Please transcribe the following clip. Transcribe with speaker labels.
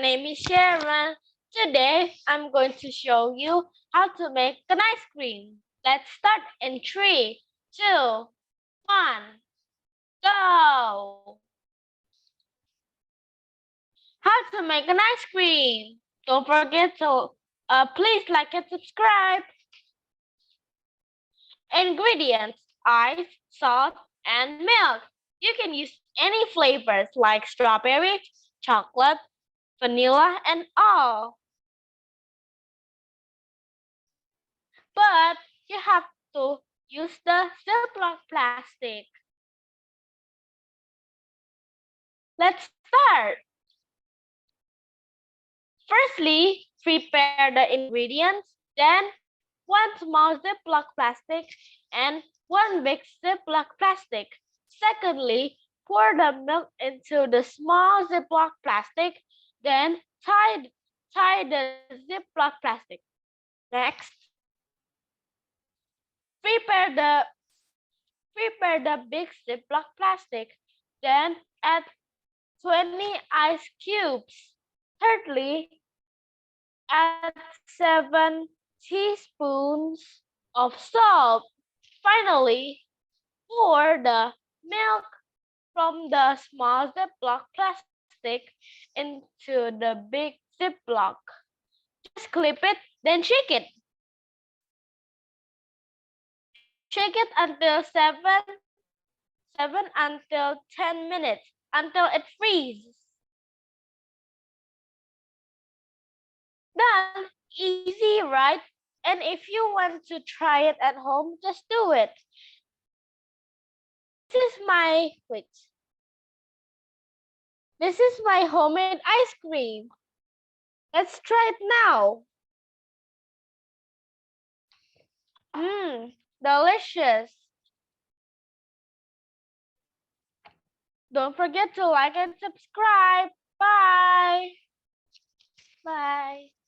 Speaker 1: name is Sharon. Today, I'm going to show you how to make an ice cream. Let's start in 3, 2, 1, go! How to make an ice cream. Don't forget to please like and subscribe. Ingredients: ice, salt, and milk. You can use any flavors like strawberry, chocolate, vanilla, and all. But you have to use the Ziploc plastic. Let's start. Firstly, prepare the ingredients, then 1 small Ziploc plastic and 1 big Ziploc plastic. Secondly, pour the milk into the small Ziploc plastic, then tie the Ziploc plastic. Next, prepare the big Ziploc plastic, then add 20 ice cubes. Thirdly, add 7 teaspoons of salt. Finally, pour the milk from the small Ziploc plastic into the big Ziploc. Just clip it, then shake it. Shake it until 7 until 10 minutes until it freezes. Done. Easy, right? And if you want to try it at home, just do it. This is my homemade ice cream. Let's try it now. Delicious. Don't forget to like and subscribe. Bye. Bye.